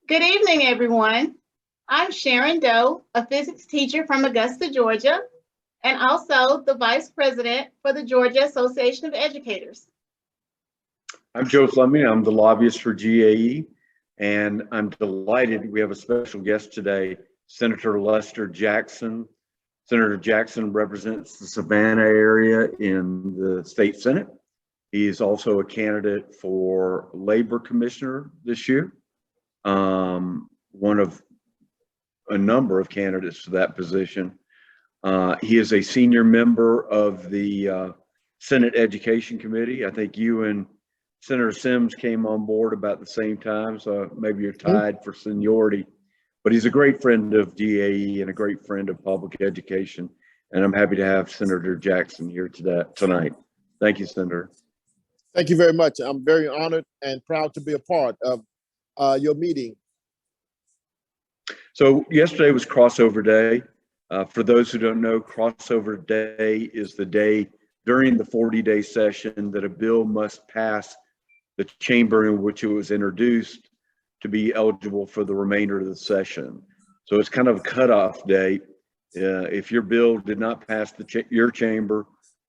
Good evening, everyone. I'm Sharon Doe, a physics teacher from Augusta, Georgia, and also the Vice President for the Georgia Association of Educators. I'm Joe Fleming. I'm the lobbyist for GAE, and I'm delighted we have a special guest today, Senator Lester Jackson. Senator Jackson represents the Savannah area in the state Senate. He is also a candidate for Labor Commissioner this year, one of a number of candidates for that position. He is a senior member of the Senate Education Committee. I think you and Senator Sims came on board about the same time, so maybe you're tied for seniority. But he's a great friend of GAE and a great friend of public education. And I'm happy to have Senator Jackson here tonight. Thank you, Senator. Thank you very much. I'm very honored and proud to be a part of your meeting. So yesterday was crossover day. For those who don't know, crossover day is the day during the 40-day session that a bill must pass the chamber in which it was introduced to be eligible for the remainder of the session. So it's kind of a cutoff date. If your bill did not pass your chamber,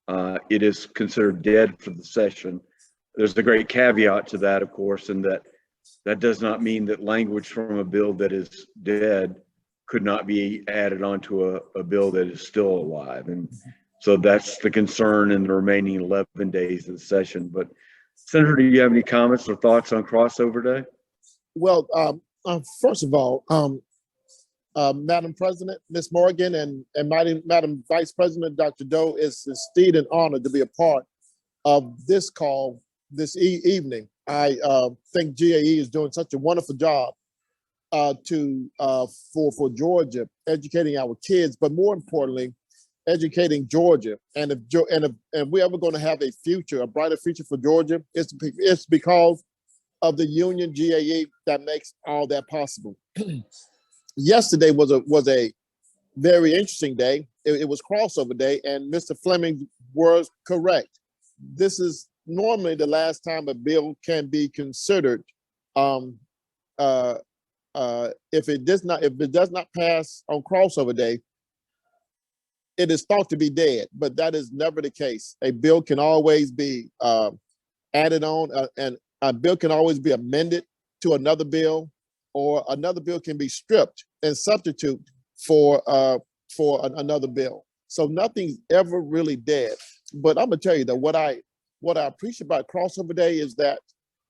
it is considered dead for the session. There's a great caveat to that, of course, and that does not mean that language from a bill that is dead could not be added onto a bill that is still alive. And so that's the concern in the remaining 11 days of the session. But Senator, do you have any comments or thoughts on crossover day? Well, first of all, Madam President, Ms. Morgan, and Madam Vice President, Dr. Doe, it's indeed an honor to be a part of this call this evening. I think GAE is doing such a wonderful job for Georgia, educating our kids, but more importantly, educating Georgia. And if we're ever going to have a brighter future for Georgia, it's because of the union GAE that makes all that possible. Yesterday was a very interesting day. It was crossover day, and Mr. Fleming was correct. This is normally the last time a bill can be considered if it does not pass on crossover day. It is thought to be dead, but that is never the case. A bill can always be added on, and a bill can always be amended to another bill, or another bill can be stripped and substitute for another bill. So nothing's ever really dead. But I'm gonna tell you that what I appreciate about crossover day is that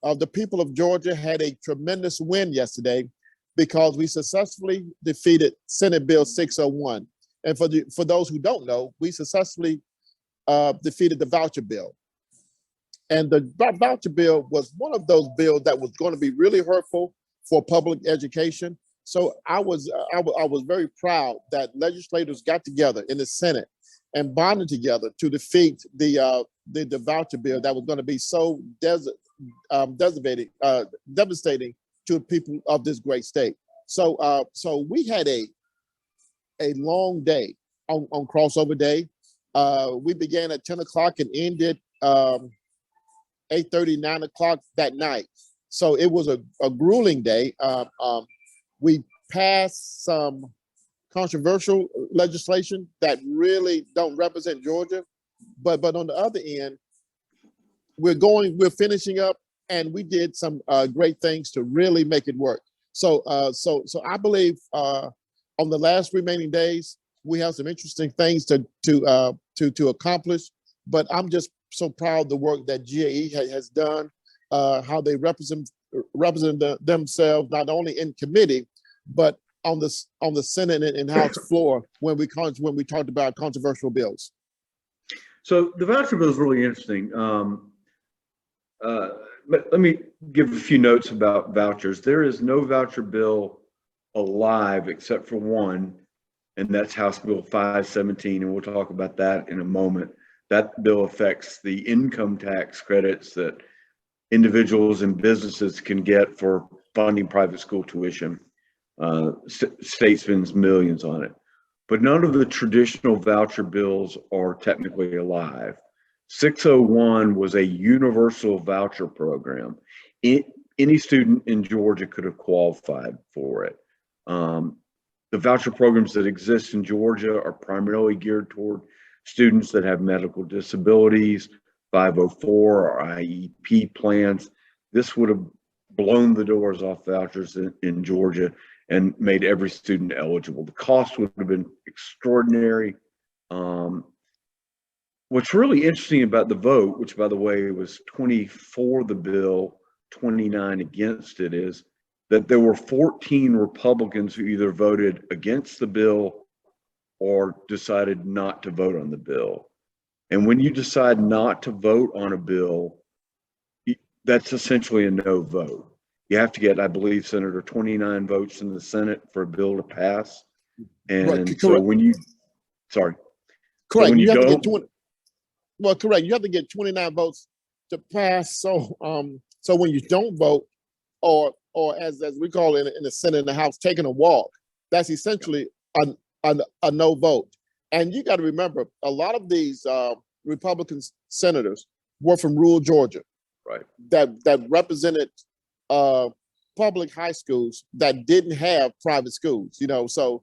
the people of Georgia had a tremendous win yesterday, because we successfully defeated Senate Bill 601. And for those who don't know, we successfully defeated the voucher bill. And the voucher bill was one of those bills that was going to be really hurtful for public education. So I was very proud that legislators got together in the Senate and bonded together to defeat the voucher bill that was going to be so devastating to the people of this great state. So we had a long day on crossover day. We began at 10 o'clock and ended 8:30, 9 o'clock that night. So it was a grueling day. We passed some controversial legislation that really don't represent Georgia, but on the other end, we're finishing up, and we did some great things to really make it work. So I believe on the last remaining days, we have some interesting things to accomplish. But I'm just so proud of the work that GAE has done, how they represent themselves not only in committee, but on the Senate and House floor when we talked about controversial bills. So the voucher bill is really interesting. But let me give a few notes about vouchers. There is no voucher bill alive except for one, and that's House Bill 517, and we'll talk about that in a moment. That bill affects the income tax credits that individuals and businesses can get for funding private school tuition. State spends millions on it, but none of the traditional voucher bills are technically alive. 601 was a universal voucher program. any student in Georgia could have qualified for it. The voucher programs that exist in Georgia are primarily geared toward students that have medical disabilities, 504 or IEP plans. This would have blown the doors off vouchers in Georgia and made every student eligible. The cost would have been extraordinary. What's really interesting about the vote, which by the way was 20 for the bill, 29 against it, is that there were 14 Republicans who either voted against the bill or decided not to vote on the bill. And when you decide not to vote on a bill, that's essentially a no vote. You have to get, I believe, Senator, 29 votes in the Senate for a bill to pass. And Right, so when you, sorry. correct, So when you have to don't, get 20. Well, correct, you have to get 29 votes to pass. So, so when you don't vote, or as we call it in the Senate and the House, taking a walk, that's essentially a no vote. And you got to remember, a lot of these Republican senators were from rural Georgia, right? That represented public high schools that didn't have private schools. You know, so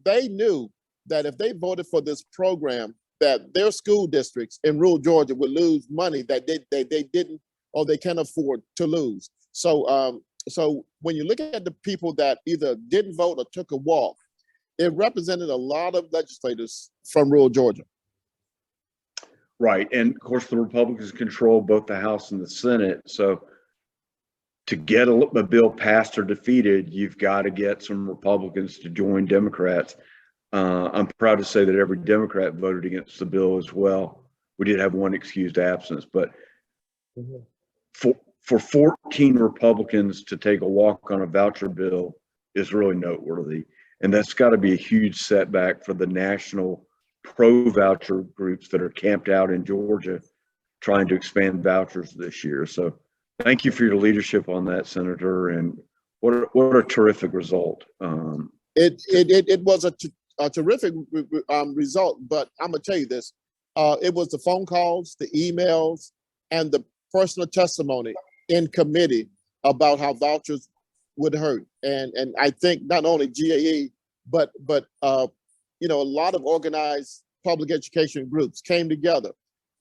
they knew that if they voted for this program, that their school districts in rural Georgia would lose money that they didn't or they can't afford to lose. So so when you look at the people that either didn't vote or took a walk, it represented a lot of legislators from rural Georgia. Right. And of course, the Republicans control both the House and the Senate. So to get a bill passed or defeated, you've got to get some Republicans to join Democrats. I'm proud to say that every Democrat voted against the bill as well. We did have one excused absence, but for 14 Republicans to take a walk on a voucher bill is really noteworthy. And that's got to be a huge setback for the national pro-voucher groups that are camped out in Georgia trying to expand vouchers this year. So thank you for your leadership on that, Senator. And what a terrific result. It was a terrific result, but I'm gonna tell you this: it was the phone calls, the emails, and the personal testimony in committee about how vouchers would hurt. And I think not only GAE, but you know, a lot of organized public education groups came together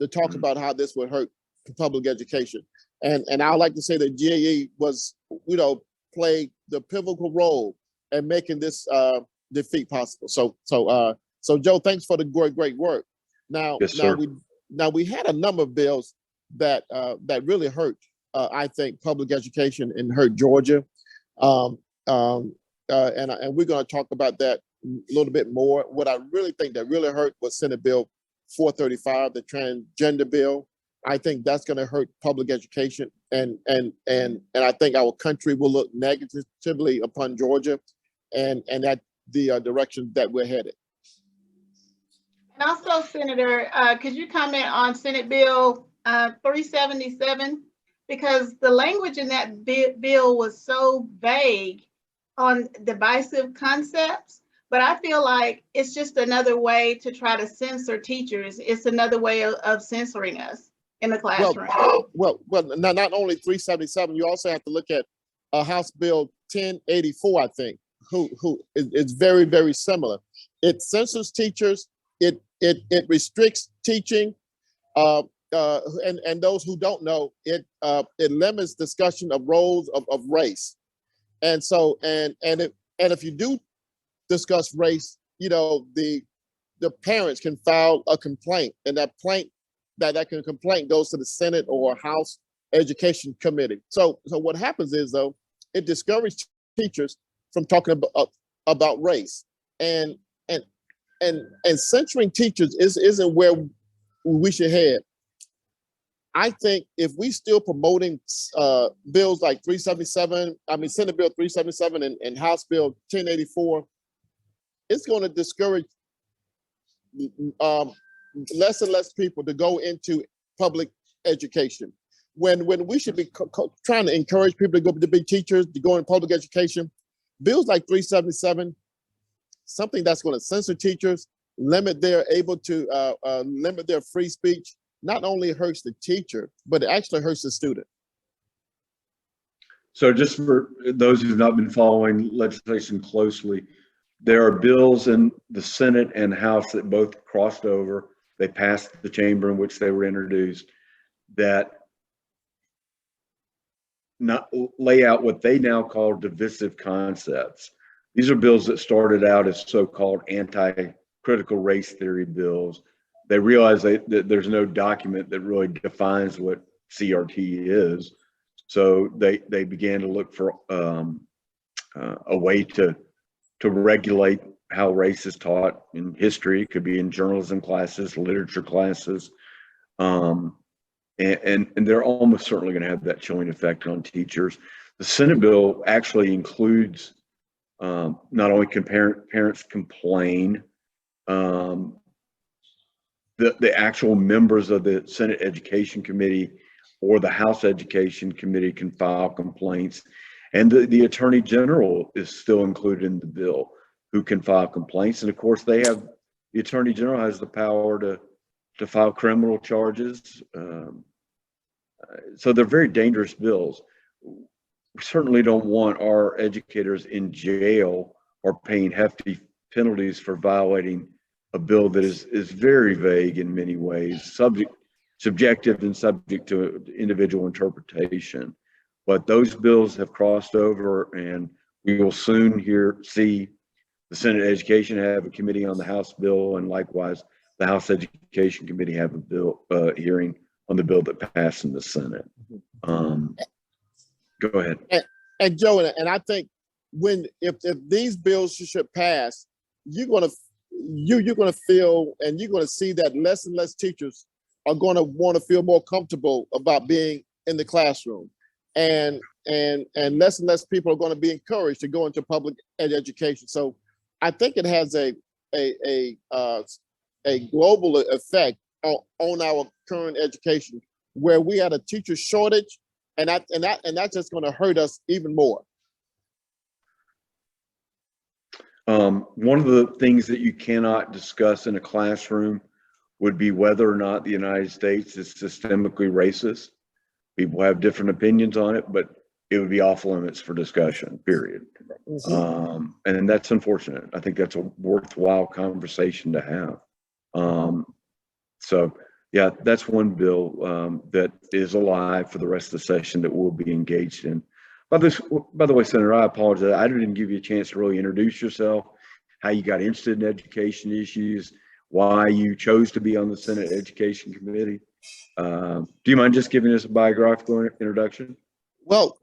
to talk about how this would hurt public education. And I would like to say that GAE was, you know, played the pivotal role in making this defeat possible. So Joe, thanks for the great work. Now, yes, sir. now we had a number of bills that really hurt, I think, public education and hurt Georgia. And we're going to talk about that a little bit more. What I really think that really hurt was Senate Bill 435, the transgender bill. I think that's going to hurt public education, and I think our country will look negatively upon Georgia, and that the direction that we're headed. And also, Senator, could you comment on Senate Bill 377? Because the language in that bill was so vague on divisive concepts, but I feel like it's just another way to try to censor teachers. It's another way of censoring us in the classroom. Well, not only 377, you also have to look at House Bill 1084, I think, who is very, very similar. It censors teachers, it restricts teaching, and those who don't know, it limits discussion of roles of race. And so, and if you do discuss race, you know, the parents can file a complaint, and that complaint goes to the Senate or House Education Committee. So what happens is, though, it discourages teachers from talking about race, and censoring teachers isn't where we should head. I think if we still promoting bills like 377, I mean Senate Bill 377 and House Bill 1084, it's going to discourage less and less people to go into public education. When we should be trying to encourage people to be teachers, to go in public education, bills like 377, something that's going to censor teachers, limit their free speech, not only hurts the teacher, but it actually hurts the student. So just for those who've not been following legislation closely, there are bills in the Senate and House that both crossed over. They passed the chamber in which they were introduced that not lay out what they now call divisive concepts. These are bills that started out as so-called anti-critical race theory bills. They realized that there's no document that really defines what CRT is. So they began to look for a way to regulate how race is taught in history. It could be in journalism classes, literature classes. And they're almost certainly going to have that chilling effect on teachers. The Senate bill actually includes not only can parents complain, the actual members of the Senate Education Committee or the House Education Committee can file complaints, and the Attorney General is still included in the bill, who can file complaints. And of course, the Attorney General has the power to file criminal charges. So they're very dangerous bills. We certainly don't want our educators in jail or paying hefty penalties for violating a bill that is very vague in many ways, subjective and subject to individual interpretation. But those bills have crossed over, and we will soon see the Senate Education have a committee on the House bill, and likewise the House Education Committee have a bill hearing on the bill that passed in the Senate. Go ahead. And Joe, and I think if these bills should pass, you're gonna feel, and you're gonna see that less and less teachers are gonna want to feel more comfortable about being in the classroom, and less and less people are going to be encouraged to go into public education. So I think it has a global effect on our current education, where we had a teacher shortage, and that's just going to hurt us even more. One of the things that you cannot discuss in a classroom would be whether or not the United States is systemically racist. People have different opinions on it, but it would be off limits for discussion, period. Mm-hmm. And that's unfortunate. I think that's a worthwhile conversation to have. So yeah, that's one bill that is alive for the rest of the session that we'll be engaged in. By the way, Senator, I apologize. I didn't give you a chance to really introduce yourself, how you got interested in education issues, why you chose to be on the Senate Education Committee. Do you mind just giving us a biographical introduction? Well,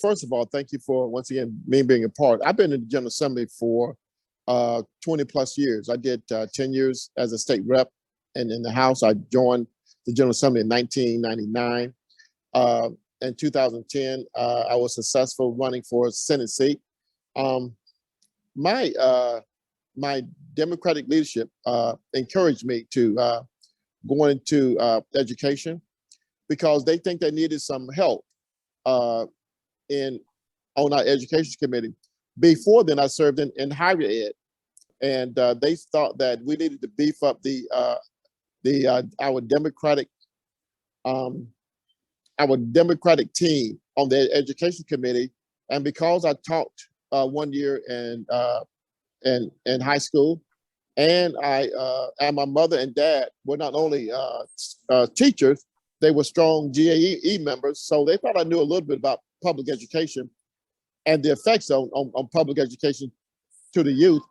first of all, thank you for, once again, me being a part. I've been in the General Assembly for 20 plus years. I did 10 years as a state rep, and in the House, I joined the General Assembly in 1999. In 2010, I was successful running for a Senate seat. My Democratic leadership encouraged me to go into education, because they think they needed some help on our education committee. Before then, I served in higher ed, and they thought that we needed to beef up our Democratic team on the education committee. And because I taught 1 year in high school, and my mother and dad were not only teachers, they were strong GAE members. So they thought I knew a little bit about public education and the effects on public education to the youth.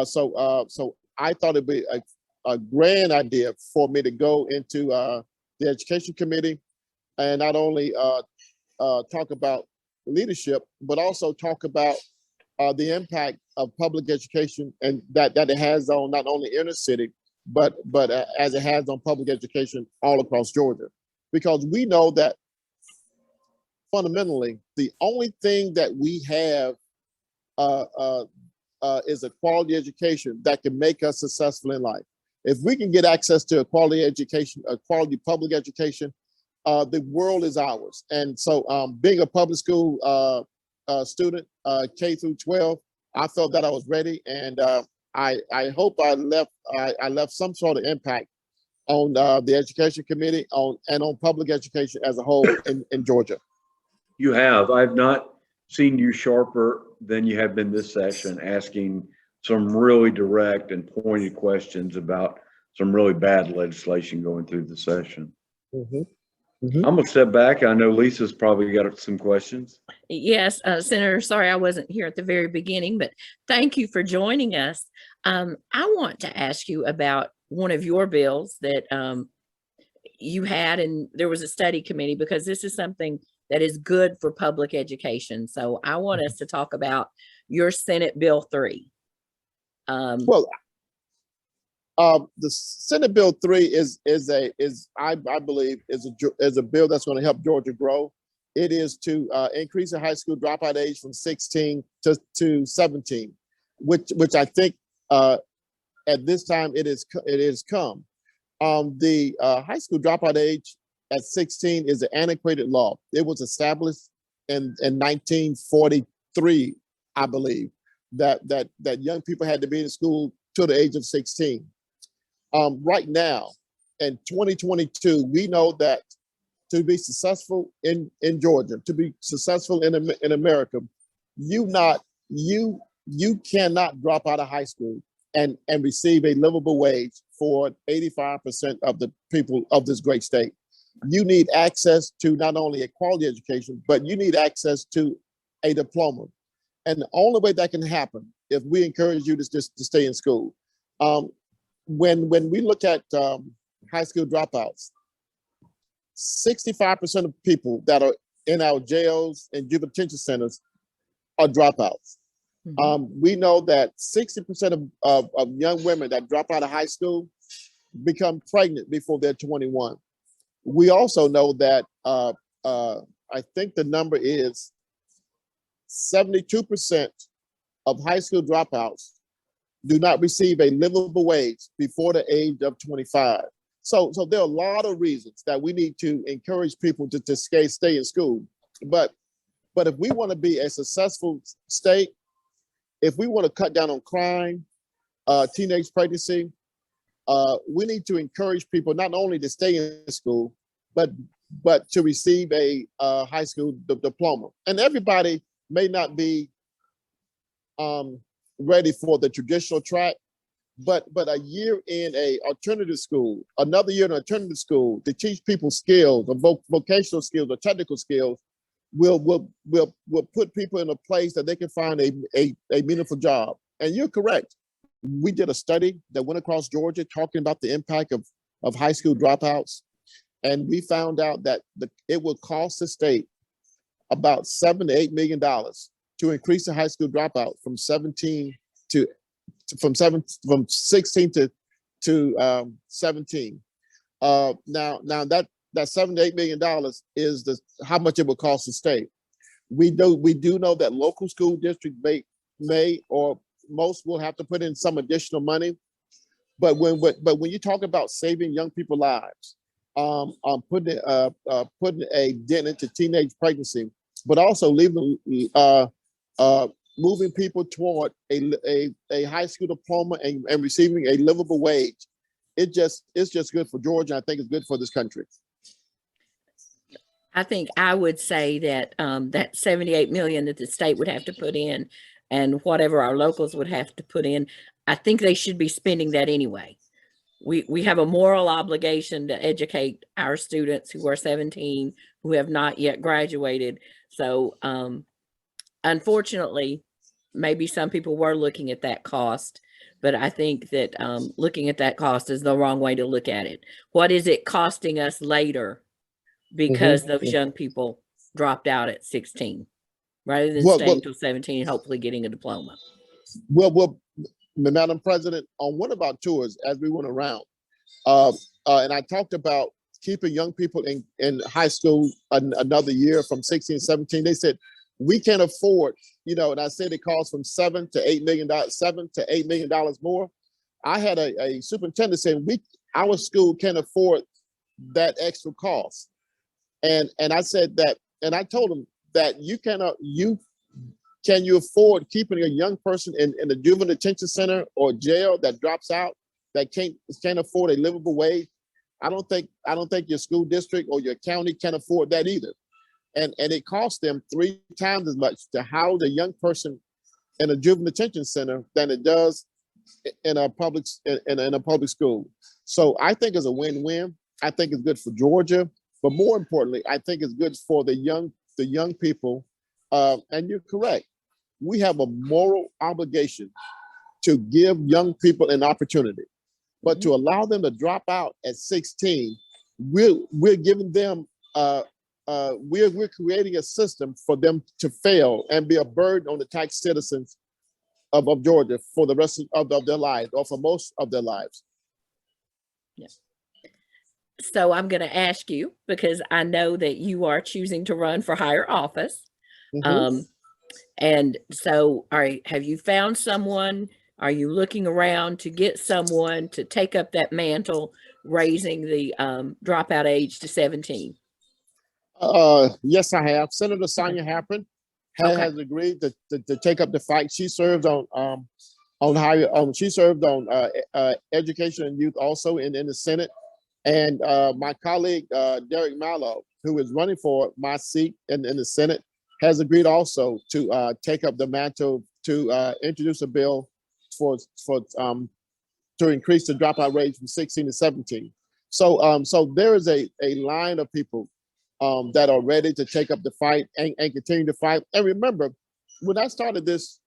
So I thought it'd be a grand idea for me to go into the education committee, and not only talk about leadership, but also talk about the impact of public education, and that it has on not only inner city, but as it has on public education all across Georgia. Because we know that fundamentally, the only thing that we have is a quality education that can make us successful in life. If we can get access to a quality education, a quality public education, the world is ours. And so being a public school student, K through 12, I felt that I was ready, and I hope I left some sort of impact on the education committee and on public education as a whole in Georgia. You have. I've not seen you sharper than you have been this session, asking some really direct and pointed questions about some really bad legislation going through the session. Mhm. I'm gonna step back. I know Lisa's probably got some questions. Yes, Senator, sorry I wasn't here at the very beginning, but thank you for joining us. I want to ask you about one of your bills that you had, and there was a study committee, because this is something that is good for public education. So I want us to talk about your Senate Bill 3. Well, the Senate Bill 3 I believe is a bill that's going to help Georgia grow. It is to increase the high school dropout age from 16 to 17, which I think at this time it is come. The high school dropout age at 16 is an antiquated law. It was established in 1943, I believe, that young people had to be in school till the age of 16. Right now, in 2022, we know that to be successful in Georgia, to be successful in America, you cannot drop out of high school and receive a livable wage for 85% of the people of this great state. You need access to not only a quality education, but you need access to a diploma. And the only way that can happen if we encourage you to stay in school. When we look at high school dropouts, 65% of people that are in our jails and juvenile detention centers are dropouts. We know that 60% of young women that drop out of high school become pregnant before they're 21. We also know that I think the number is 72% of high school dropouts do not receive a livable wage before the age of 25. So there are a lot of reasons that we need to encourage people to stay in school. But if we want to be a successful state, if we want to cut down on crime, teenage pregnancy, we need to encourage people not only to stay in school, but to receive a high school diploma. And everybody may not be ready for the traditional track, but a year in a alternative school, another year in an alternative school to teach people skills, or vocational skills, or technical skills, will put people in a place that they can find a meaningful job. And you're correct. We did a study that went across Georgia talking about the impact of high school dropouts. And we found out that it will cost the state about $7 to $8 million to increase the high school dropout from 16 to 17. Now that $7 to $8 million is how much it will cost the state. We do know that local school districts may or most will have to put in some additional money. But when you talk about saving young people's lives, putting a dent into teenage pregnancy, but also moving people toward a high school diploma and receiving a livable wage, it's just good for Georgia. I think it's good for this country. I think I would say that that 78 million that the state would have to put in, and whatever our locals would have to put in, I think they should be spending that anyway. We have a moral obligation to educate our students who are 17, who have not yet graduated. So unfortunately, maybe some people were looking at that cost, but I think that looking at that cost is the wrong way to look at it. What is it costing us later because those young people dropped out at 16 rather than staying till 17 and hopefully getting a diploma? Well, Madam President, on one of our tours, as we went around, and I talked about keeping young people in high school another year from 16 to 17, they said, we can't afford, and I said it costs from $7 to $8 million more. I had a superintendent saying, our school can't afford that extra cost. And I said that, and I told him that can you afford keeping a young person in a juvenile detention center or jail that drops out, that can't afford a livable wage? I don't think your school district or your county can afford that either. and it costs them 3 times as much to house a young person in a juvenile detention center than it does in a public school. So I think it's a win-win. I think it's good for Georgia, but more importantly, I think it's good for the young people. And you're correct. We have a moral obligation to give young people an opportunity, but to allow them to drop out at 16, we're giving them we're creating a system for them to fail and be a burden on the tax citizens of Georgia for the rest of their lives, or for most of their lives. Yeah. So I'm going to ask you, because I know that you are choosing to run for higher office. And so have you found someone? Are you looking around to get someone to take up that mantle, raising the dropout age to 17? Yes, I have. Senator Sonia Happen has agreed to take up the fight. She serves on she served on education and youth also in the Senate. And my colleague, Derek Mallow, who is running for my seat in the Senate, has agreed also to take up the mantle to introduce a bill to increase the dropout rate from 16 to 17. So there is a line of people that are ready to take up the fight and continue to fight. And remember, when I started this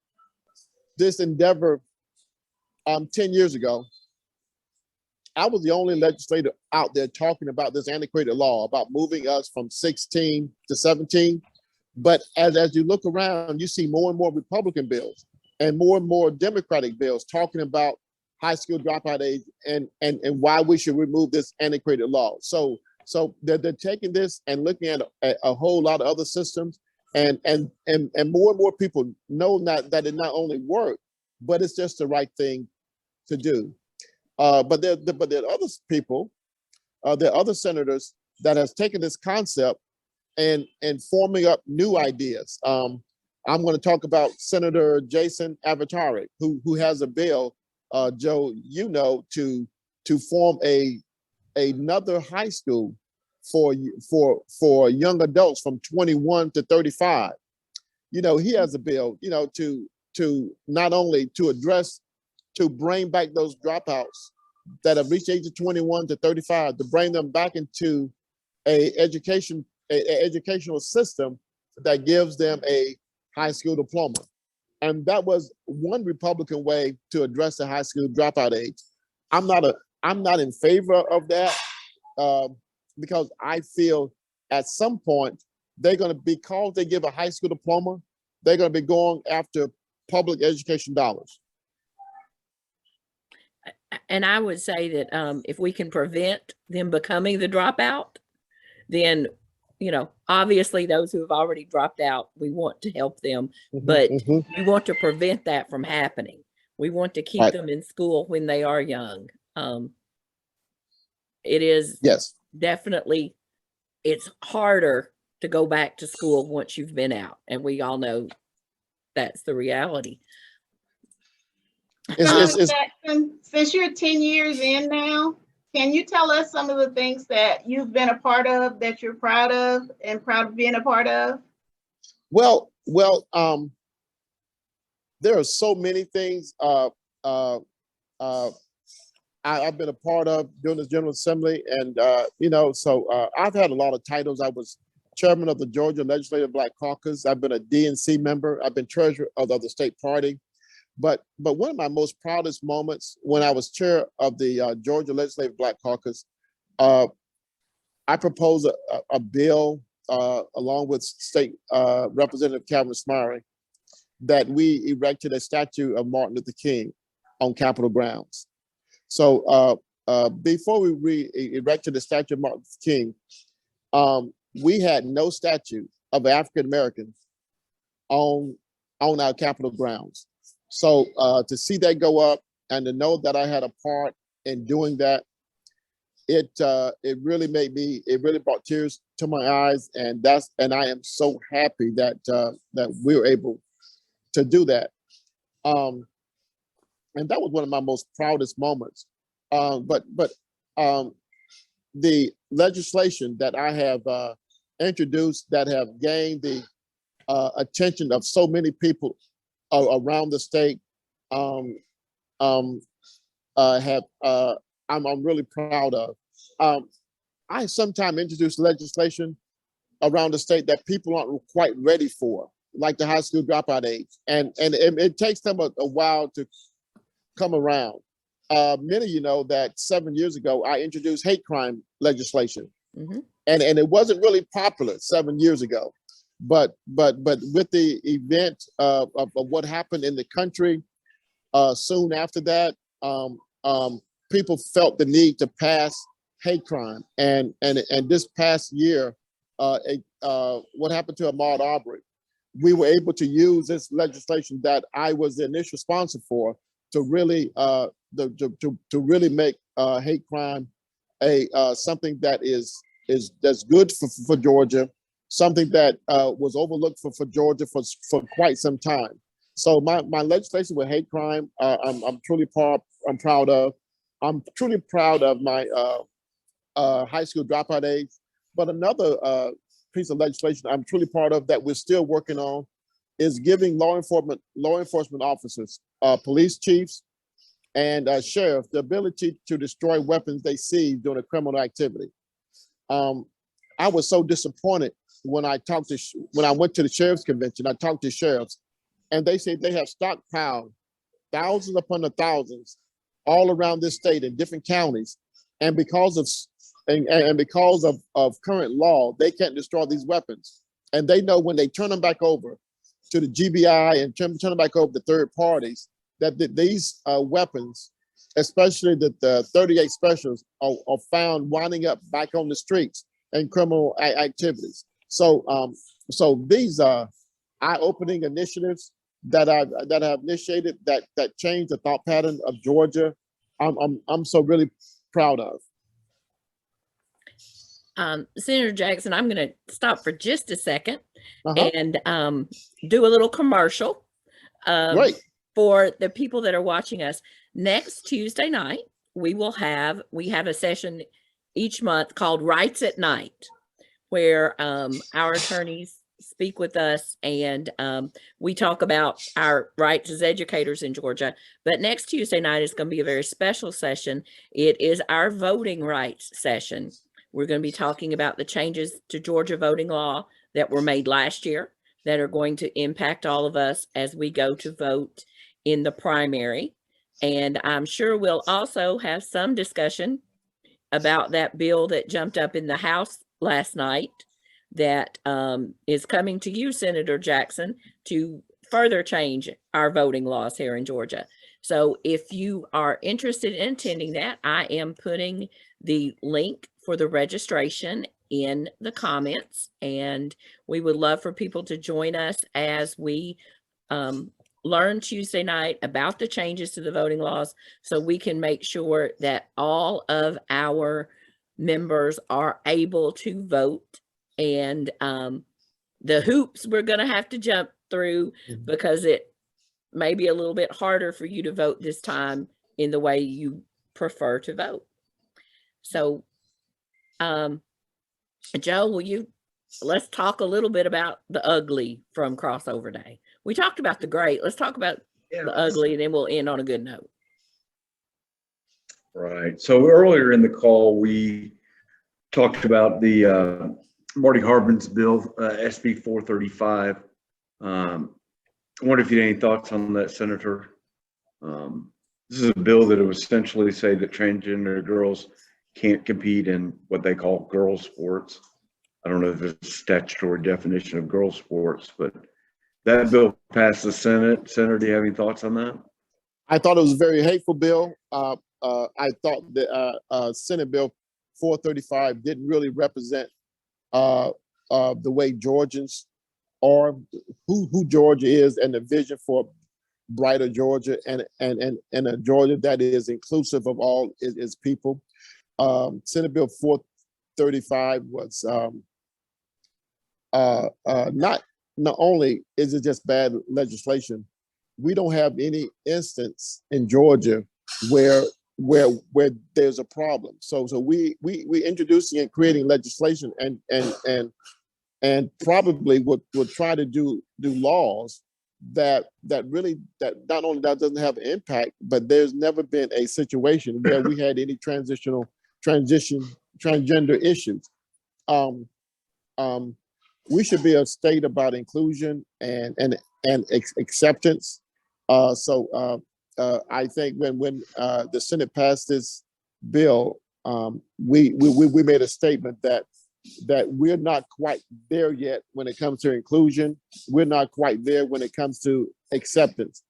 endeavor 10 years ago, I was the only legislator out there talking about this antiquated law about moving us from 16 to 17. But as you look around, you see more and more Republican bills and more Democratic bills talking about high school dropout age and why we should remove this antiquated law. So they're taking this and looking at a whole lot of other systems, and more people know that it not only works, but it's just the right thing to do. But there are other people, there are other senators that has taken this concept and forming up new ideas. I'm going to talk about Senator Jason Avatari, who has a bill, Joe, to form another high school for young adults from 21 to 35. He has a bill, to not only to bring back those dropouts that have reached age of 21 to 35, to bring them back into an educational system that gives them a high school diploma. And that was one Republican way to address the high school dropout age. I'm not in favor of that because I feel at some point they're going to, because they give a high school diploma, they're going to be going after public education dollars. And I would say that if we can prevent them becoming the dropout, then, obviously those who have already dropped out, we want to help them, but we want to prevent that from happening. We want to keep them in school when they are young. It is definitely, it's harder to go back to school once you've been out. And we all know that's the reality. Jackson, since you're 10 years in now, can you tell us some of the things that you've been a part of that you're proud of and proud of being a part of? Well, there are so many things I've been a part of during this General Assembly, and I've had a lot of titles. I was chairman of the Georgia Legislative Black Caucus. I've been a DNC member. I've been treasurer of the state party. But one of my most proudest moments when I was chair of the Georgia Legislative Black Caucus, I proposed a bill along with State Representative Calvin Smyrie that we erected a statue of Martin Luther King on Capitol grounds. So before we erected the statue of Martin Luther King, we had no statue of African Americans on our Capitol grounds. So to see that go up and to know that I had a part in doing that, it really brought tears to my eyes, and I am so happy that we were able to do that. And that was one of my most proudest moments. But the legislation that I have introduced that have gained the attention of so many people around the state. I'm really proud of. I sometimes introduce legislation around the state that people aren't quite ready for, like the high school dropout age, and it takes them a while to come around. Many of you know that 7 years ago I introduced hate crime legislation, and it wasn't really popular 7 years ago, but with the event of what happened in the country soon after that, people felt the need to pass hate crime, and this past year, what happened to Ahmaud Arbery, we were able to use this legislation that I was the initial sponsor for to really to really make hate crime something that that's good for Georgia, something that was overlooked for Georgia for quite some time. So my legislation with hate crime, I'm truly proud of. I'm truly proud of my high school dropout age. But another piece of legislation I'm truly proud of that we're still working on is giving law enforcement officers, police chiefs, and sheriffs the ability to destroy weapons they seize during a criminal activity. I was so disappointed when I went to the sheriff's convention. I talked to sheriffs, and they said they have stockpiled thousands upon the thousands all around this state in different counties, and because of current law, they can't destroy these weapons. And they know when they turn them back over to the GBI and turn them back over to third parties, that these weapons, especially the 38 specials, are found winding up back on the streets and criminal activities. So these are eye-opening initiatives that I've initiated that change the thought pattern of Georgia. I'm so really proud of. Senator Jackson, I'm going to stop for just a second and do a little commercial for the people that are watching us. Next Tuesday night, we have a session each month called Rights at Night, where our attorneys speak with us, and we talk about our rights as educators in Georgia. But next Tuesday night is going to be a very special session. It is our voting rights session. We're going to be talking about the changes to Georgia voting law that were made last year that are going to impact all of us as we go to vote in the primary. And I'm sure we'll also have some discussion about that bill that jumped up in the House last night that is coming to you, Senator Jackson, to further change our voting laws here in Georgia. So if you are interested in attending that, I am putting the link for the registration in the comments, and we would love for people to join us as we learn Tuesday night about the changes to the voting laws, so we can make sure that all of our members are able to vote. And the hoops we're going to have to jump through, because it may be a little bit harder for you to vote this time in the way you prefer to vote. So Joe, let's talk a little bit about the ugly from crossover day. We talked about the great. Let's talk about the ugly, and then we'll end on a good note. Right. So earlier in the call, we talked about the Marty Harbin's bill, SB 435. I wonder if you had any thoughts on that, Senator. This is a bill that would essentially say that transgender girls can't compete in what they call girls sports. I don't know if there's a statutory definition of girls sports, but that bill passed the Senate. Senator, do you have any thoughts on that? I thought it was a very hateful bill. I thought the Senate Bill 435 didn't really represent the way Georgians are, who Georgia is, and the vision for brighter Georgia and a Georgia that is inclusive of all its people. Senate Bill 435 was not only is it just bad legislation, we don't have any instance in Georgia where there's a problem. So we introducing and creating legislation and and probably would try to do laws that not only that doesn't have an impact, but there's never been a situation where we had any transgender issues. We should be a state about inclusion and acceptance. So I think when the Senate passed this bill, we made a statement that we're not quite there yet when it comes to inclusion. We're not quite there when it comes to acceptance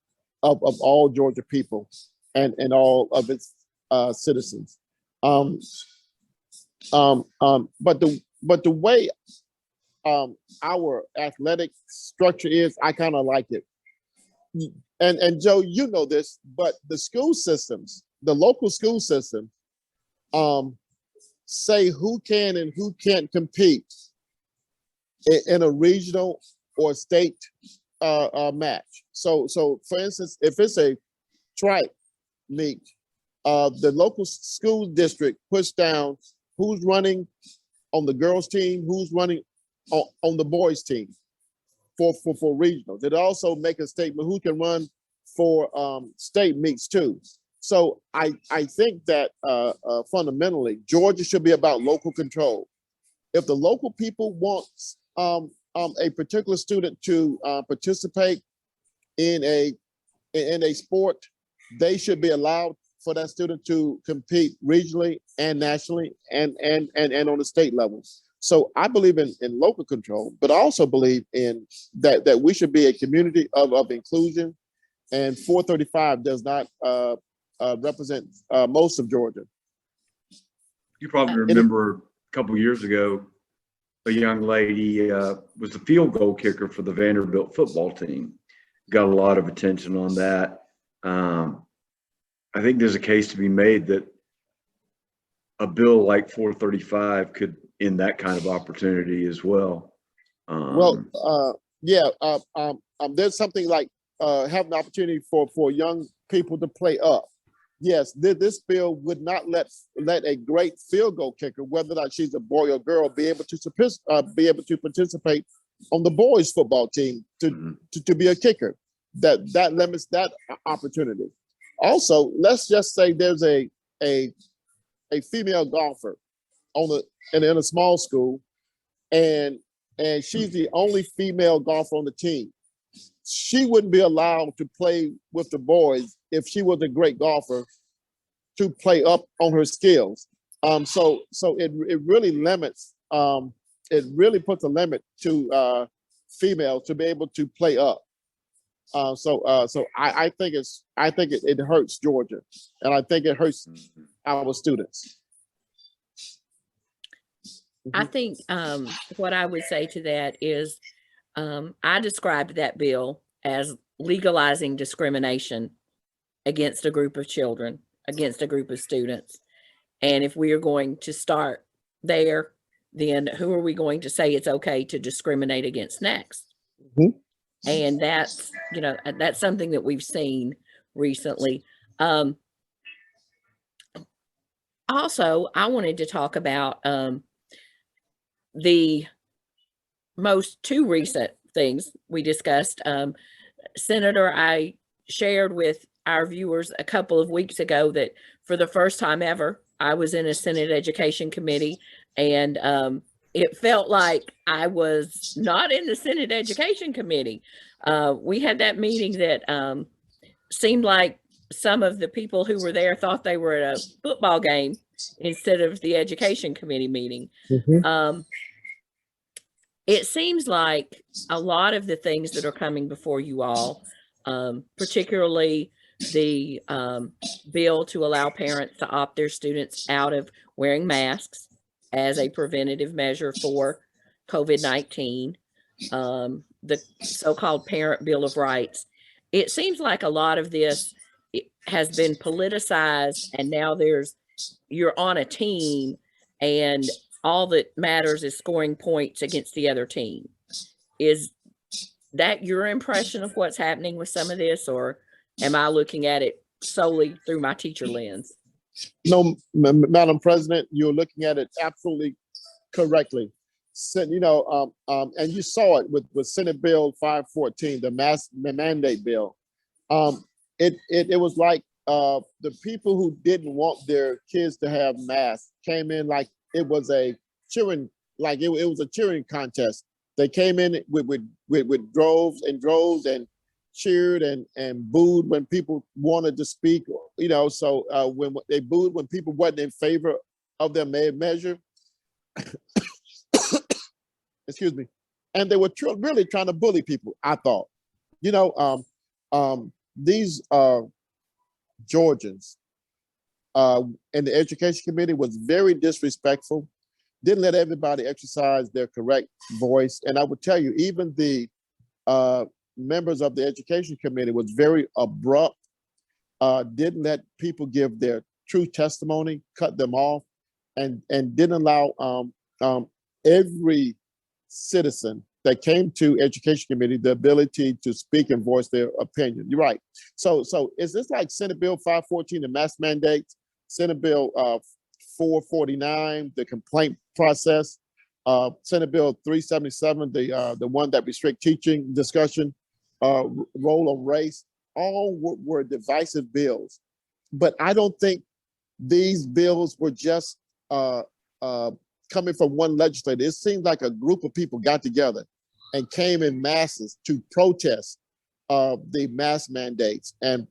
of all Georgia people and all of its citizens. But the way our athletic structure is, I kind of like it. And Joe, you know this, but the school systems, the local school system, say who can and who can't compete in a regional or state match. So for instance, if it's a track meet, the local school district puts down who's running on the girls' team, who's running on the boys' team for regionals. It also make a statement who can run for state meets too. So I think that fundamentally, Georgia should be about local control. If the local people want a particular student to participate in a sport, they should be allowed for that student to compete regionally and nationally and on the state level. So I believe in local control, but I also believe in that we should be a community of inclusion, and 435 does not represent most of Georgia. You probably remember a couple of years ago, a young lady was the field goal kicker for the Vanderbilt football team. Got a lot of attention on that. I think there's a case to be made that a bill like 435 could end that kind of opportunity as well. There's something like having the opportunity for young people to play up. Yes, this bill would not let a great field goal kicker, whether or not she's a boy or girl, be able to participate on the boys' football team to be a kicker. That limits that opportunity. Also, let's just say there's a female golfer in a small school, and she's the only female golfer on the team. She wouldn't be allowed to play with the boys if she was a great golfer to play up on her skills. So it really limits. It really puts a limit to females to be able to play up. So I think it hurts Georgia, and I think it hurts our students. I think what I would say to that is I described that bill as legalizing discrimination against a group of children, against a group of students. And if we are going to start there, then who are we going to say it's okay to discriminate against next? Mm-hmm. And that's something that we've seen recently. Also, I wanted to talk about the two recent things we discussed. Senator, I shared with our viewers a couple of weeks ago that for the first time ever, I was in a Senate Education Committee, and it felt like I was not in the Senate Education Committee. We had that meeting that seemed like some of the people who were there thought they were at a football game instead of the Education Committee meeting. Mm-hmm. It seems like a lot of the things that are coming before you all, particularly the bill to allow parents to opt their students out of wearing masks as a preventative measure for COVID-19, the so-called Parent Bill of Rights. It seems like a lot of this has been politicized, and now you're on a team and all that matters is scoring points against the other team. Is that your impression of what's happening with some of this, or am I looking at it solely through my teacher lens? No, Madam President, you're looking at it absolutely correctly. And you saw it with Senate Bill 514, the mask mandate bill. It was like the people who didn't want their kids to have masks came in like it was a cheering, like it was a cheering contest. They came in with droves and droves and cheered and booed when people wanted to speak. So when they booed when people wasn't in favor of their measure. Excuse me. And they were really trying to bully people, I thought. These Georgians in the education committee was very disrespectful, didn't let everybody exercise their correct voice. And I would tell you, even the members of the education committee was very abrupt, didn't let people give their true testimony, cut them off, and didn't allow every citizen that came to education committee the ability to speak and voice their opinion. You're right. So is this like Senate Bill 514, the mask mandates, Senate Bill 449, the complaint process, Senate Bill 377, the one that restrict teaching discussion, role of race, all were divisive bills. But I don't think these bills were just coming from one legislator. It seemed like a group of people got together and came in masses to protest the mask mandates and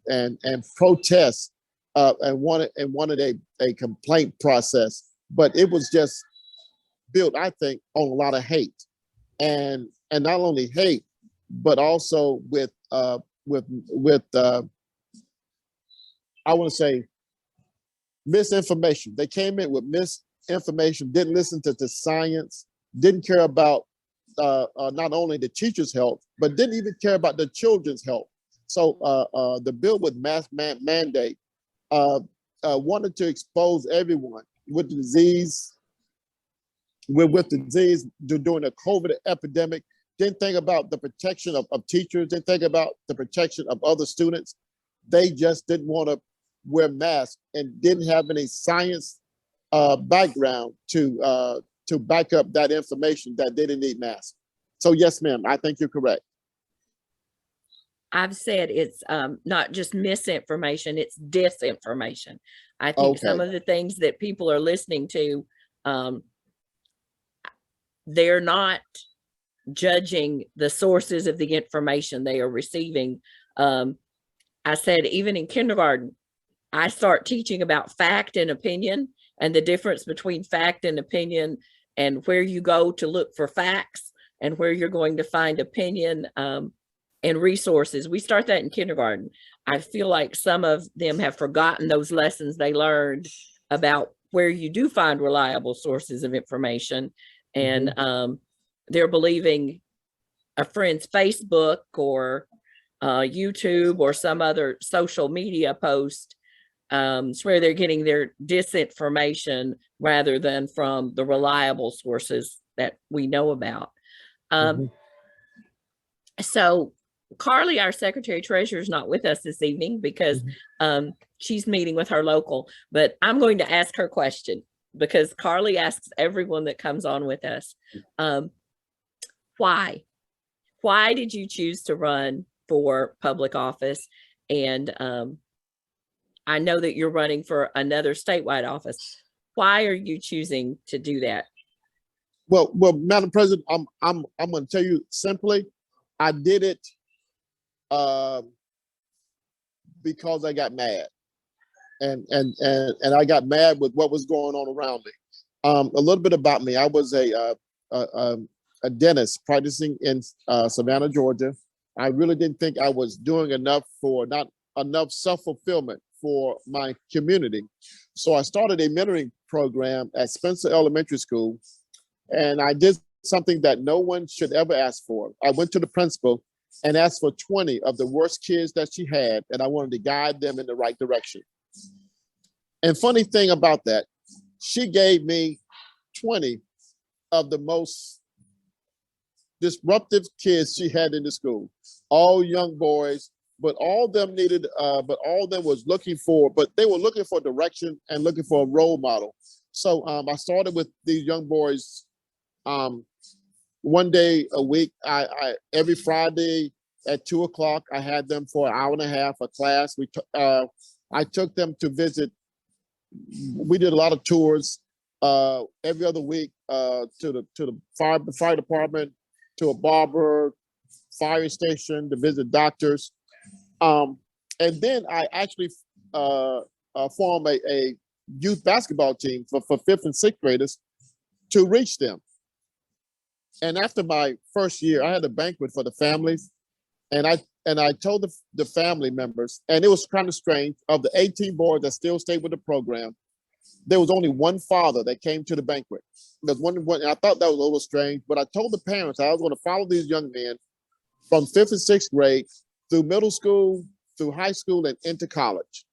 protest and wanted a complaint process. But it was just built, I think, on a lot of hate, and not only hate, but also with I want to say misinformation. They came in with misinformation, didn't listen to the science, didn't care about not only the teachers' health, but didn't even care about the children's health. So the bill with mask mandate wanted to expose everyone with the disease, with the disease during the COVID epidemic. Didn't think about the protection of teachers, didn't think about the protection of other students. They just didn't want to wear masks and didn't have any science background to back up that information that they didn't need masks. So yes, ma'am, I think you're correct. I've said it's not just misinformation, it's disinformation. I think some of the things that people are listening to, they're not judging the sources of the information they are receiving. I said, even in kindergarten, I start teaching about fact and opinion and the difference between fact and opinion and where you go to look for facts and where you're going to find opinion and resources. We start that in kindergarten. I feel like some of them have forgotten those lessons they learned about where you do find reliable sources of information. And they're believing a friend's Facebook or YouTube or some other social media post. It's where they're getting their disinformation rather than from the reliable sources that we know about. So Carly, our Secretary Treasurer, is not with us this evening because she's meeting with her local, but I'm going to ask her question because Carly asks everyone that comes on with us, why did you choose to run for public office? And I know that you're running for another statewide office. Why are you choosing to do that? Well, Madam President, I'm going to tell you simply, I did it because I got mad, and I got mad with what was going on around me. A little bit about me: I was a dentist practicing in Savannah, Georgia. I really didn't think I was doing enough not enough self-fulfillment for my community. So I started a mentoring program at Spencer Elementary School, and I did something that no one should ever ask for. I went to the principal and asked for 20 of the worst kids that she had, and I wanted to guide them in the right direction. And funny thing about that, she gave me 20 of the most disruptive kids she had in the school, all young boys, but all of them was looking for, but they were looking for direction and looking for a role model. So I started with these young boys one day a week. I every Friday at 2 o'clock, I had them for an hour and a half a class. I took them to visit. We did a lot of tours every other week to the fire department, to a barber, fire station, to visit doctors. And then I actually formed a youth basketball team for 5th and 6th graders to reach them. And after my first year, I had a banquet for the families, and I told the family members, and it was kind of strange, of the 18 boys that still stayed with the program, there was only one father that came to the banquet. There's one, I thought that was a little strange, but I told the parents I was going to follow these young men from 5th and 6th grade through middle school, through high school, and into college.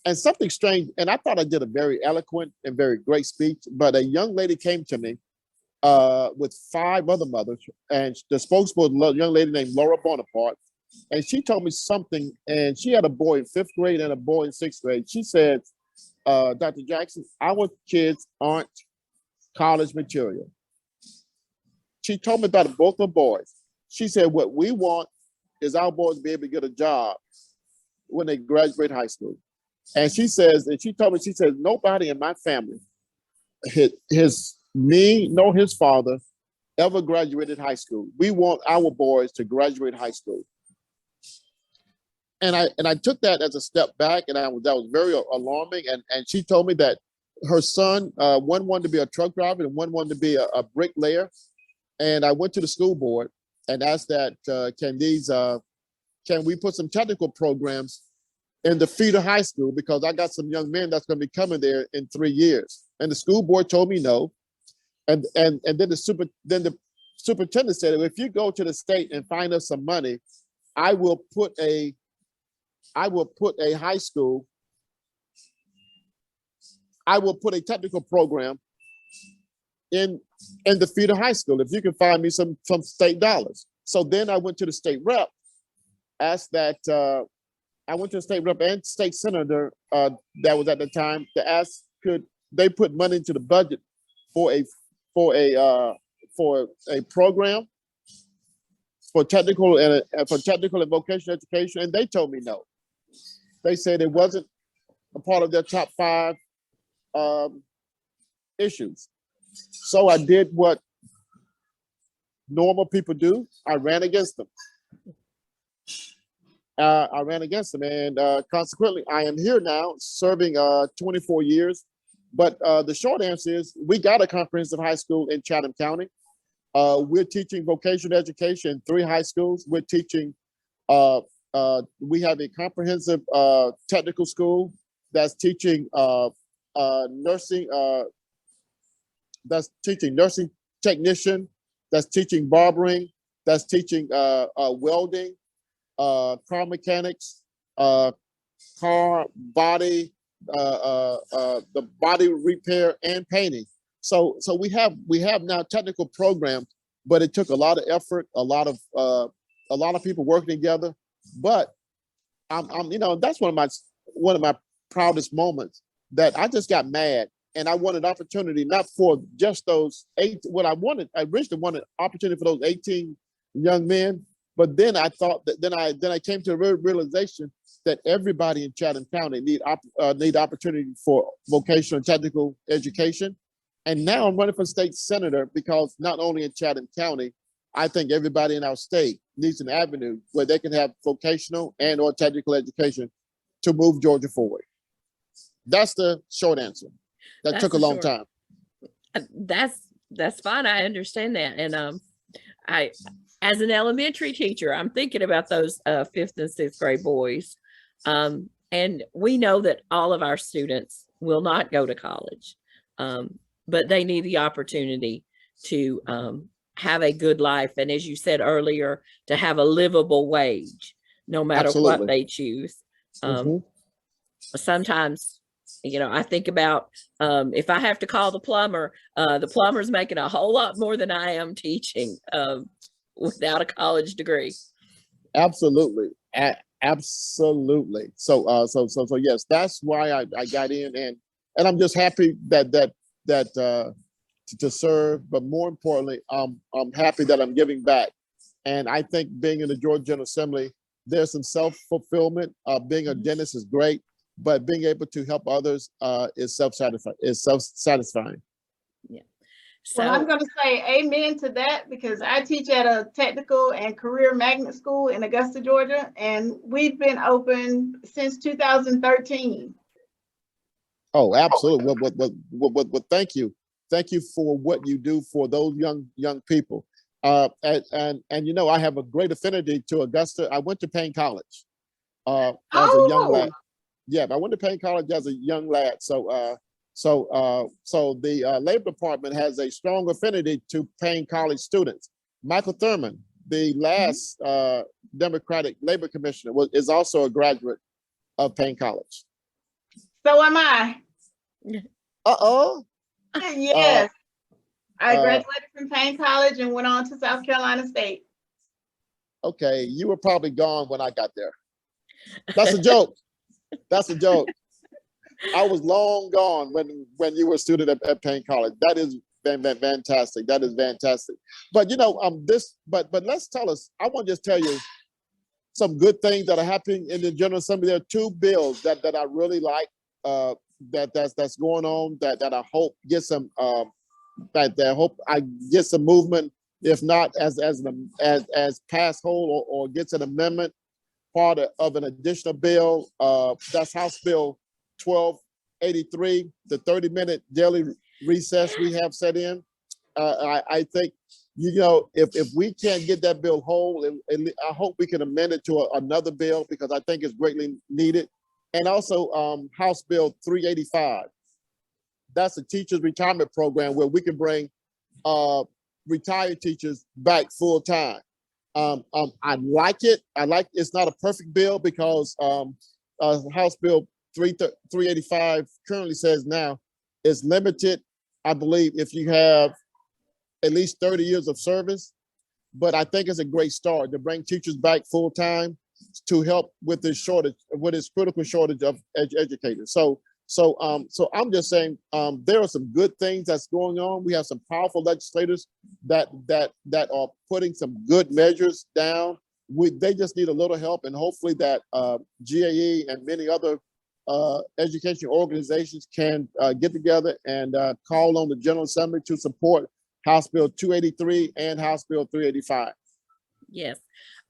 And something strange, and I thought I did a very eloquent and very great speech, but a young lady came to me with 5 other mothers, and the spokesperson was a young lady named Laura Bonaparte, and she told me something, and she had a boy in 5th grade and a boy in 6th grade. She said, Dr. Jackson, our kids aren't college material. She told me about both the boys. She said, what we want is our boys to be able to get a job when they graduate high school. And she says, and she told me, she says, nobody in my family, me nor his father, ever graduated high school. We want our boys to graduate high school. And I took that as a step back, and that was very alarming. And she told me that her son, one wanted to be a truck driver and one wanted to be a bricklayer. And I went to the school board and asked that, can we put some technical programs in the feeder high school, because I got some young men that's going to be coming there in 3 years. And the school board told me no. And then the superintendent said, if you go to the state and find us some money, I will put a high school, I will put a technical program in the feeder high school if you can find me some state dollars. So then I went to the state rep, asked that, I went to the state rep and state senator that was at the time to ask, could they put money into the budget for a program for technical and vocational education, and they told me no. They said it wasn't a part of their top 5 issues. So I did what normal people do. I ran against them. And consequently, I am here now serving 24 years. But the short answer is we got a comprehensive high school in Chatham County. We're teaching vocational education in 3 high schools. We're teaching, we have a comprehensive technical school that's teaching nursing, that's teaching nursing technician, that's teaching barbering, that's teaching welding, car mechanics, car body, the body repair and painting. So we have now technical programs, but it took a lot of effort, a lot of people working together. But I'm that's one of my proudest moments, that I just got mad and I wanted opportunity, not for just those 8. What I wanted, I originally wanted opportunity for those 18 young men. But then I thought that then I came to a realization that everybody in Chatham County need opportunity for vocational and technical education. And now I'm running for state senator because not only in Chatham County, I think everybody in our state needs an avenue where they can have vocational and or technical education to move Georgia forward. That's the short answer. That took a long time. That's fine. I understand that. And I, as an elementary teacher, I'm thinking about those 5th and 6th grade boys. And we know that all of our students will not go to college, but they need the opportunity to have a good life. And as you said earlier, to have a livable wage, no matter Absolutely. what they choose. Sometimes, I think about if I have to call the plumber's making a whole lot more than I am teaching without a college degree. Absolutely. Absolutely. So yes, that's why I got in, and I'm just happy that to serve, but more importantly, I'm happy that I'm giving back. And I think being in the Georgia General Assembly, there's some self-fulfillment. Being a dentist is great, but being able to help others is self-satisfying. Yeah. Well, I'm So, going to say amen to that because I teach at a technical and career magnet school in Augusta, Georgia, and we've been open since 2013. Oh, absolutely. Well, thank you. Thank you for what you do for those young people. And you know, I have a great affinity to Augusta. I went to Payne College as a young lad. Yeah, I went to Payne College as a young lad. So the Labor Department has a strong affinity to Payne College students. Michael Thurman, the last Democratic Labor Commissioner, is also a graduate of Payne College. So am I. Uh-oh. Yes. I graduated from Payne College and went on to South Carolina State. Okay, you were probably gone when I got there. That's a joke. That's a joke. I was long gone when you were a student at Payne College. That is fantastic. That is fantastic. But you know, but let's tell us. I want to just tell you some good things that are happening in the General Assembly. There are two bills that I really like. That's going on. That I hope get some. That I hope I get some movement. If not, as pass whole or gets an amendment, part of an additional bill. That's House Bill 1283, the 30-minute daily recess we have set in. I think, you know, if we can't get that bill whole, I hope we can amend it to another bill because I think it's greatly needed. And also House Bill 385. That's a teacher's retirement program where we can bring retired teachers back full time. I like it. It's not a perfect bill because House Bill 385 currently says now is limited, I believe, if you have at least 30 years of service. But I think it's a great start to bring teachers back full time to help with this shortage, with this critical shortage of educators. So I'm just saying there are some good things that's going on. We have some powerful legislators that are putting some good measures down. They just need a little help, and hopefully that GAE and many other education organizations can get together and call on the General Assembly to support House Bill 283 and House Bill 385. yes.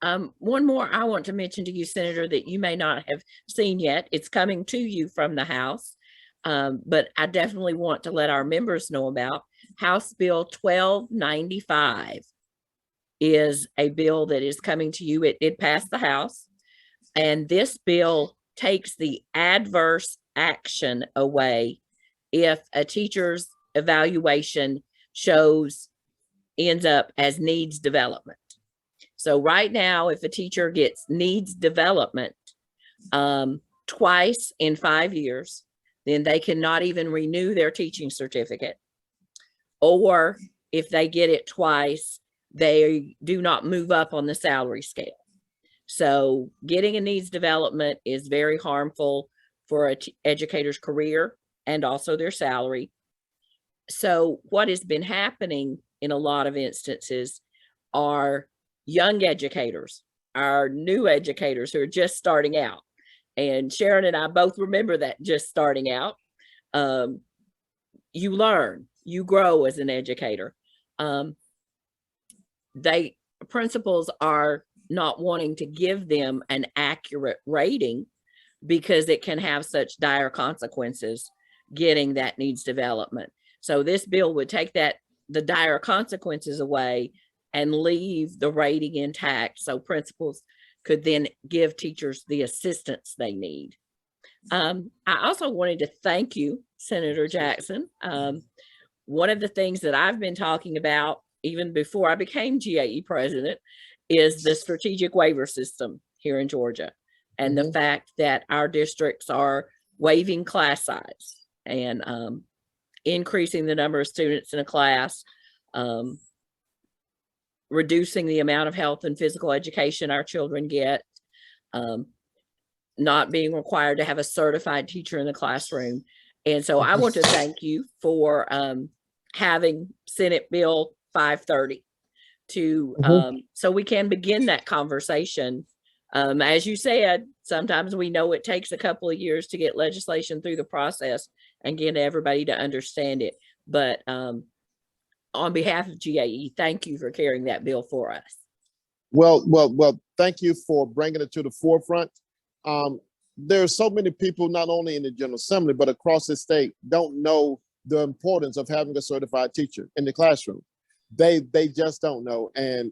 One more I want to mention to you, Senator, that you may not have seen yet. It's coming to you from the House, but I definitely want to let our members know about. House Bill 1295 is a bill that is coming to you. It passed the House, and this bill takes the adverse action away if a teacher's evaluation ends up as needs development. So right now, if a teacher gets needs development twice in 5 years, then they cannot even renew their teaching certificate. Or if they get it twice, they do not move up on the salary scale. So getting a needs development is very harmful for an educator's career and also their salary. So what has been happening in a lot of instances are young educators, our new educators who are just starting out. And Sharon and I both remember that, just starting out. You learn, you grow as an educator. Principals are not wanting to give them an accurate rating because it can have such dire consequences getting that needs development. So this bill would take the dire consequences away and leave the rating intact so principals could then give teachers the assistance they need. I also wanted to thank you, Senator Jackson. One of the things that I've been talking about even before I became GAE president is the strategic waiver system here in Georgia, and the fact that our districts are waiving class size and increasing the number of students in a class, reducing the amount of health and physical education our children get, not being required to have a certified teacher in the classroom. And so I want to thank you for having Senate Bill 530 to, so we can begin that conversation. As you said, sometimes we know it takes a couple of years to get legislation through the process and get everybody to understand it. But on behalf of GAE, thank you for carrying that bill for us. Well, thank you for bringing it to the forefront. There are so many people, not only in the General Assembly, but across the state, don't know the importance of having a certified teacher in the classroom. They just don't know. And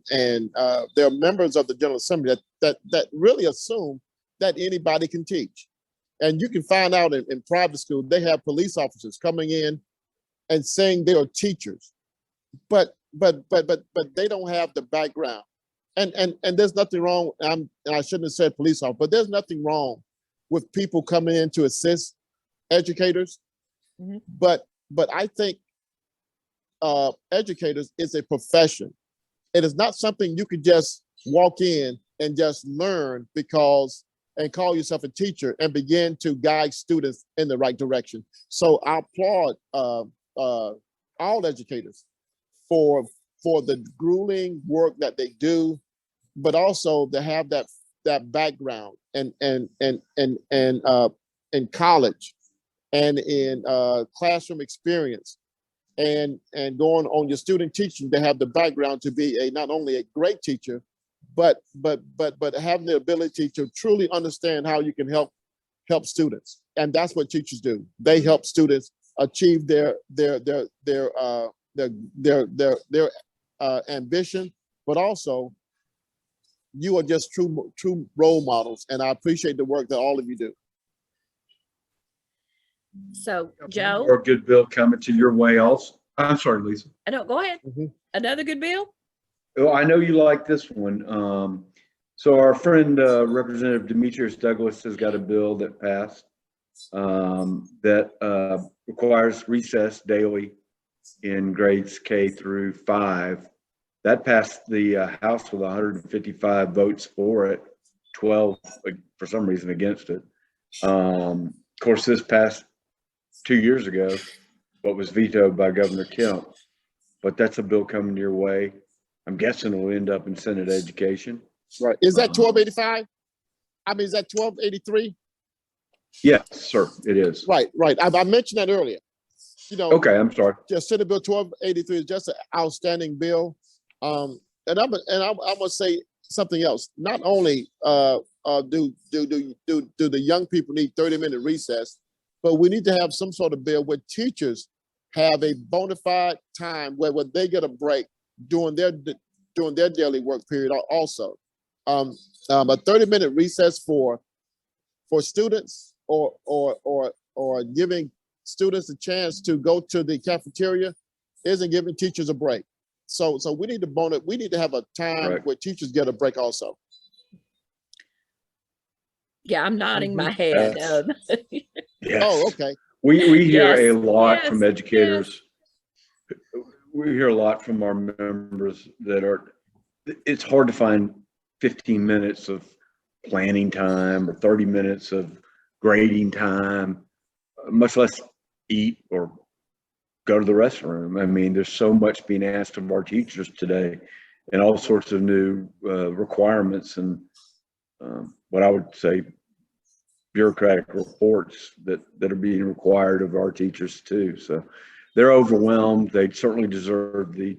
there are members of the General Assembly that really assume that anybody can teach. And you can find out in private school, they have police officers coming in and saying they are teachers, but they don't have the background. And there's nothing wrong. And I shouldn't have said police officer, but there's nothing wrong with people coming in to assist educators. But I think educators is a profession. It is not something you could just walk in and just learn and call yourself a teacher and begin to guide students in the right direction. So I applaud all educators for the grueling work that they do, but also to have that background and in college and in classroom experience and going on your student teaching, to have the background to be not only a great teacher, but having the ability to truly understand how you can help students. And that's what teachers do. They help students achieve their ambition, but also you are just true role models. And I appreciate the work that all of you do. So Joe, or a good bill coming to your way also. I'm sorry, Lisa. No, go ahead. Another good bill. Well, I know you like this one. So our friend Representative Demetrius Douglas has got a bill that passed that requires recess daily in grades K through 5. That passed the House with 155 votes for it, 12 for some reason against it. Of course, this passed 2 years ago, but was vetoed by Governor Kemp. But that's a bill coming your way. I'm guessing it will end up in Senate Education. Right. Is that 1285? I mean, is that 1283? Yes, sir, it is. Right. I mentioned that earlier. You know. Okay, I'm sorry. Just Senate Bill 1283 is just an outstanding bill. And I'm gonna say something else. Not only do the young people need 30-minute recess, but we need to have some sort of bill where teachers have a bona fide time where they get a break during their daily work period also. A 30-minute recess for students or giving students a chance to go to the cafeteria isn't giving teachers a break. So we need to have a time where teachers get a break also. Yeah, I'm nodding my head. Yes. Oh, okay. We hear a lot from educators. We hear a lot from our members it's hard to find 15 minutes of planning time or 30 minutes of grading time, much less eat or go to the restroom. I mean, there's so much being asked of our teachers today and all sorts of new requirements and what I would say bureaucratic reports that are being required of our teachers too. So they're overwhelmed. They certainly deserve the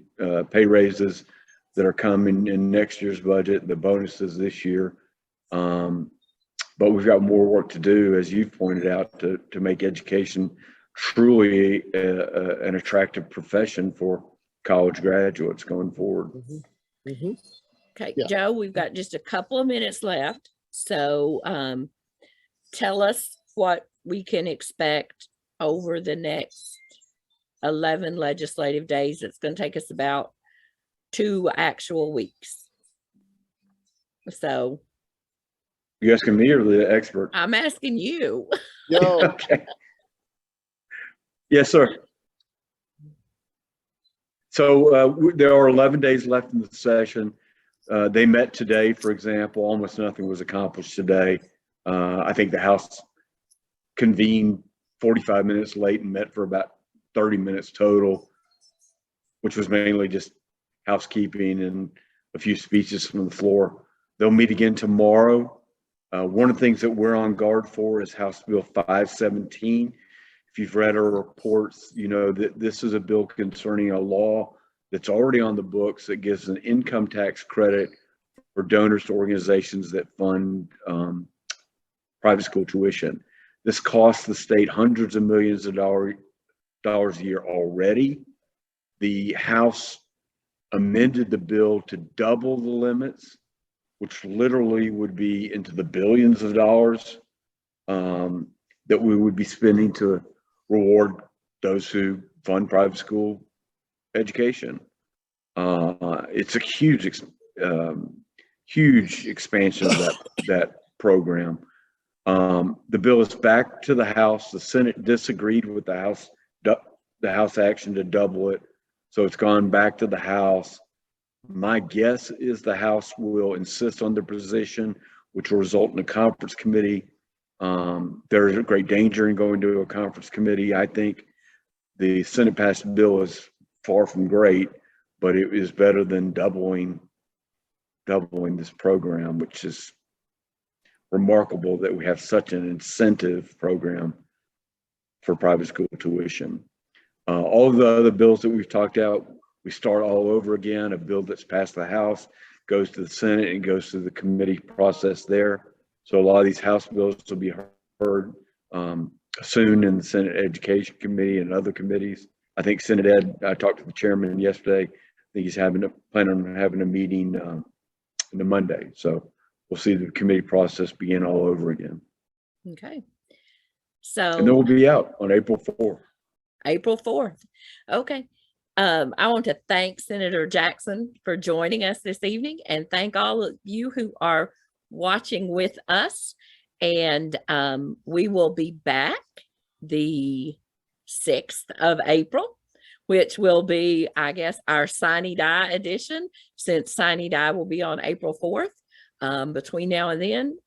pay raises that are coming in next year's budget, the bonuses this year. But we've got more work to do, as you've pointed out, to make education truly an attractive profession for college graduates going forward. Okay, yeah. Joe, we've got just a couple of minutes left. So tell us what we can expect over the next 11 legislative days. It's going to take us about 2 actual weeks. So you asking me or the expert? I'm asking you. Yo. Okay. Yes, sir. So there are 11 days left in the session. They met today, for example. Almost nothing was accomplished today. I think the House convened 45 minutes late and met for about 30 minutes total. which was mainly just housekeeping and a few speeches from the floor. They'll meet again tomorrow. One of the things that we're on guard for is House Bill 517. If you've read our reports, you know that this is a bill concerning a law that's already on the books that gives an income tax credit for donors to organizations that fund private school tuition. This costs the state hundreds of millions of dollars a year already. The House amended the bill to double the limits, which literally would be into the billions of dollars that we would be spending to reward those who fund private school education. It's a huge expansion of that program. The bill is back to the House. The Senate disagreed with the House action to double it, so it's gone back to the House. My guess is the House will insist on their position, which will result in a conference committee. There is a great danger in going to a conference committee. I think the Senate passed bill is far from great, but it is better than doubling this program, which is remarkable that we have such an incentive program for private school tuition. All of the other bills that we've talked about, we start all over again. A bill that's passed the House goes to the Senate and goes through the committee process there. So a lot of these House bills will be heard soon in the Senate Education Committee and other committees. I think Senate Ed, I talked to the chairman yesterday. I think he's planning on having a meeting on the Monday. So we'll see the committee process begin all over again. Okay. And then we'll be out on April 4th. April 4th. Okay. I want to thank Senator Jackson for joining us this evening, and thank all of you who are watching with us. And we will be back the 6th of April, which will be, I guess, our Sine Die edition, since Sine Die will be on April 4th. Between now and then,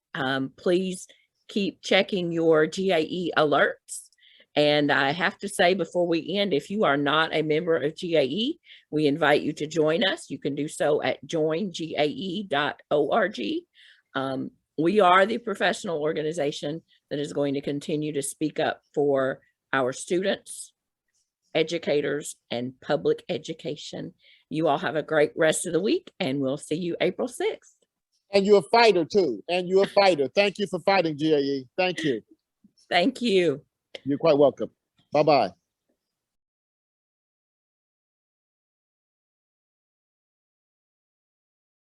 please keep checking your GAE alerts. And I have to say before we end, if you are not a member of GAE, we invite you to join us. You can do so at joingae.org. We are the professional organization that is going to continue to speak up for our students, educators, and public education. You all have a great rest of the week, and we'll see you April 6th. And you're a fighter too. And you're a fighter. Thank you for fighting, GAE. Thank you. Thank you. You're quite welcome. Bye-bye.